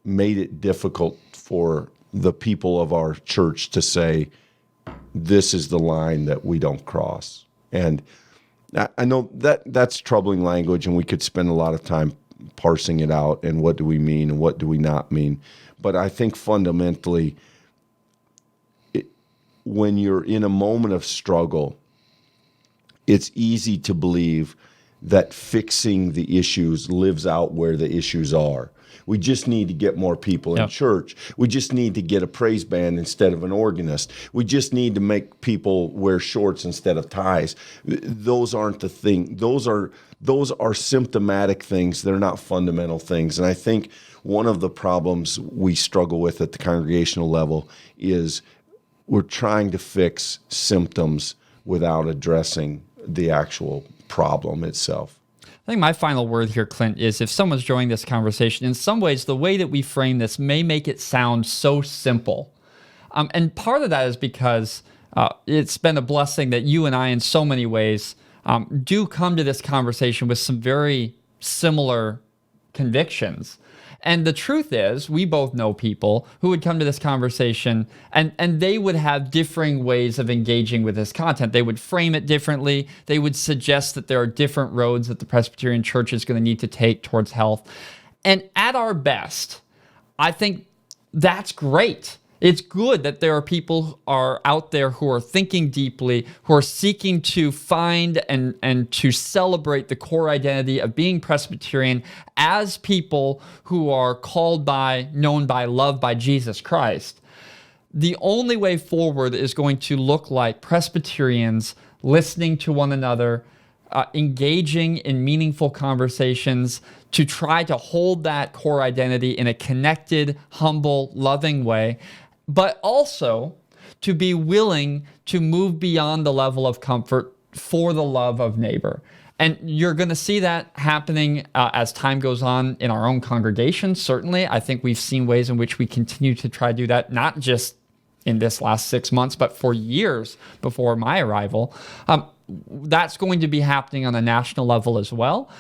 made it difficult for the people of our church to say, this is the line that we don't cross. And I know that that's troubling language, and we could spend a lot of time parsing it out and what do we mean and what do we not mean. But I think fundamentally, when you're in a moment of struggle, it's easy to believe that fixing the issues lives out where the issues are. We just need to get more people in church. We just need to get a praise band instead of an organist. We just need to make people wear shorts instead of ties. Those aren't the thing. Those are symptomatic things. They're not fundamental things. And I think one of the problems we struggle with at the congregational level is we're trying to fix symptoms without addressing the actual problem itself. I think my final word here, Clint, is if someone's joining this conversation, in some ways, the way that we frame this may make it sound so simple. And part of that is because it's been a blessing that you and I, in so many ways, do come to this conversation with some very similar convictions. And the truth is, we both know people who would come to this conversation and they would have differing ways of engaging with this content. They would frame it differently. They would suggest that there are different roads that the Presbyterian Church is going to need to take towards health. And at our best, I think that's great. It's good that there are people who are out there who are thinking deeply, who are seeking to find and to celebrate the core identity of being Presbyterian as people who are called by, known by, loved by Jesus Christ. The only way forward is going to look like Presbyterians listening to one another, engaging in meaningful conversations to try to hold that core identity in a connected, humble, loving way, but also to be willing to move beyond the level of comfort for the love of neighbor. And you're going to see that happening as time goes on in our own congregation, certainly. I think we've seen ways in which we continue to try to do that, not just in this last 6 months, but for years before my arrival. That's going to be happening on a national level as well.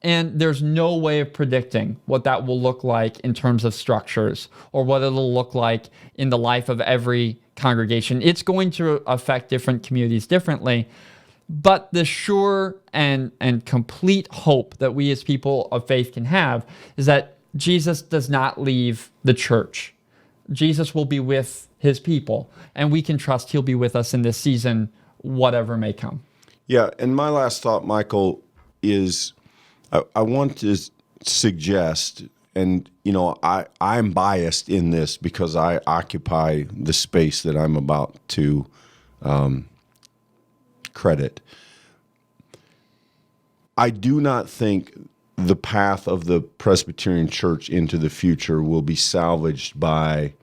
And there's no way of predicting what that will look like in terms of structures or what it'll look like in the life of every congregation. It's going to affect different communities differently. But the sure and complete hope that we as people of faith can have is that Jesus does not leave the church. Jesus will be with his people, and we can trust he'll be with us in this season, whatever may come. Yeah, and my last thought, Michael, is I want to suggest, and I'm biased in this because I occupy the space that I'm about to credit. I do not think the path of the Presbyterian Church into the future will be salvaged by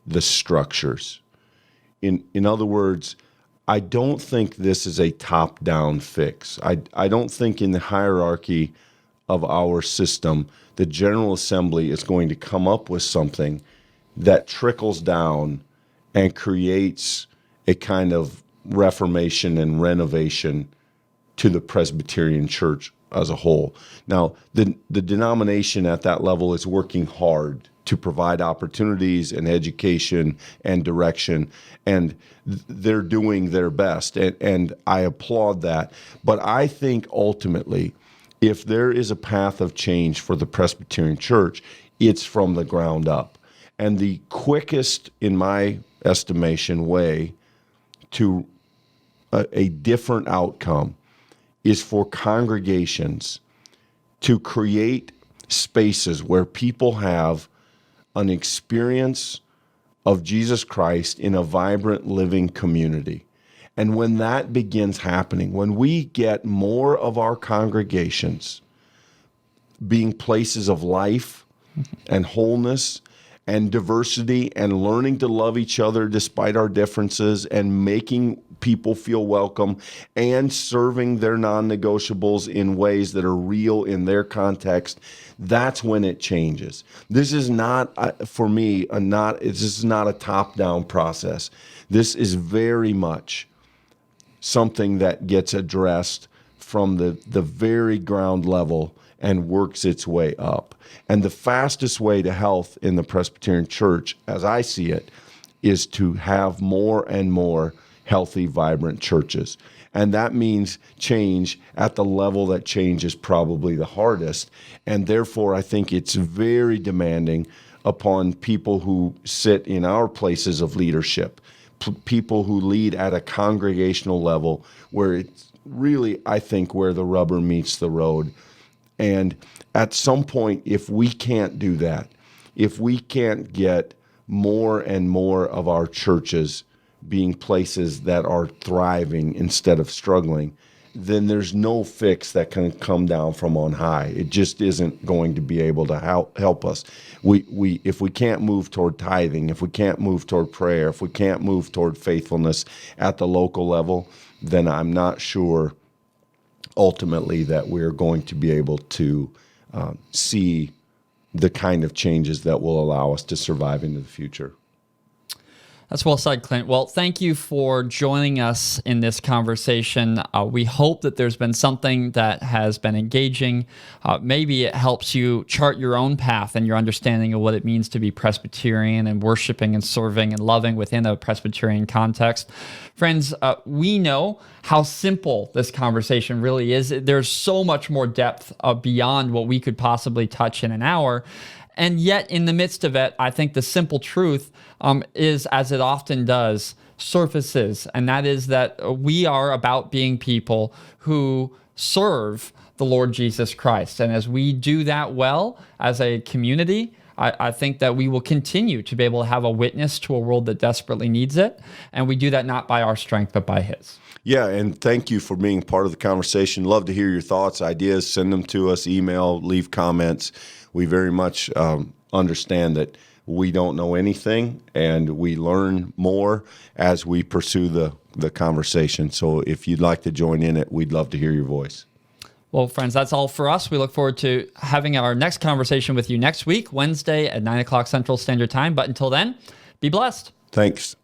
the structures. In other words, I don't think this is a top-down fix. I don't think in the hierarchy of our system, the General Assembly is going to come up with something that trickles down and creates a kind of reformation and renovation to the Presbyterian Church as a whole. Now, the denomination at that level is working hard to provide opportunities and education and direction, and they're doing their best, and I applaud that. But I think ultimately, if there is a path of change for the Presbyterian Church, it's from the ground up. And the quickest, in my estimation, way to a different outcome is for congregations to create spaces where people have an experience of Jesus Christ in a vibrant, living community. And when that begins happening, when we get more of our congregations being places of life and wholeness and diversity and learning to love each other despite our differences and making people feel welcome and serving their non-negotiables in ways that are real in their context, that's when it changes. This is not, for me, this is not a top-down process. This is very much something that gets addressed from the very ground level and works its way up. And the fastest way to health in the Presbyterian Church, as I see it, is to have more and more healthy, vibrant churches. And that means change at the level that change is probably the hardest. And therefore, I think it's very demanding upon people who sit in our places of leadership, people who lead at a congregational level, where it's really, I think, where the rubber meets the road. And at some point, if we can't do that, if we can't get more and more of our churches being places that are thriving instead of struggling, then there's no fix that can come down from on high. It just isn't going to be able to help us. If we can't move toward tithing, if we can't move toward prayer, if we can't move toward faithfulness at the local level, then I'm not sure ultimately that we're going to be able to see the kind of changes that will allow us to survive into the future. That's well said, Clint. Well, thank you for joining us in this conversation. We hope that there's been something that has been engaging. Maybe it helps you chart your own path and your understanding of what it means to be Presbyterian and worshiping and serving and loving within a Presbyterian context. Friends, we know how simple this conversation really is. There's so much more depth beyond what we could possibly touch in an hour. And yet, in the midst of it, I think the simple truth is, as it often does, surfaces. And that is that we are about being people who serve the Lord Jesus Christ. And as we do that well as a community, I think that we will continue to be able to have a witness to a world that desperately needs it. And we do that not by our strength, but by His. Yeah, and thank you for being part of the conversation. Love to hear your thoughts, ideas. Send them to us, email, leave comments. We very much understand that we don't know anything, and we learn more as we pursue the conversation. So if you'd like to join in it, we'd love to hear your voice. Well, friends, that's all for us. We look forward to having our next conversation with you next week, Wednesday at 9 o'clock Central Standard Time. But until then, be blessed. Thanks.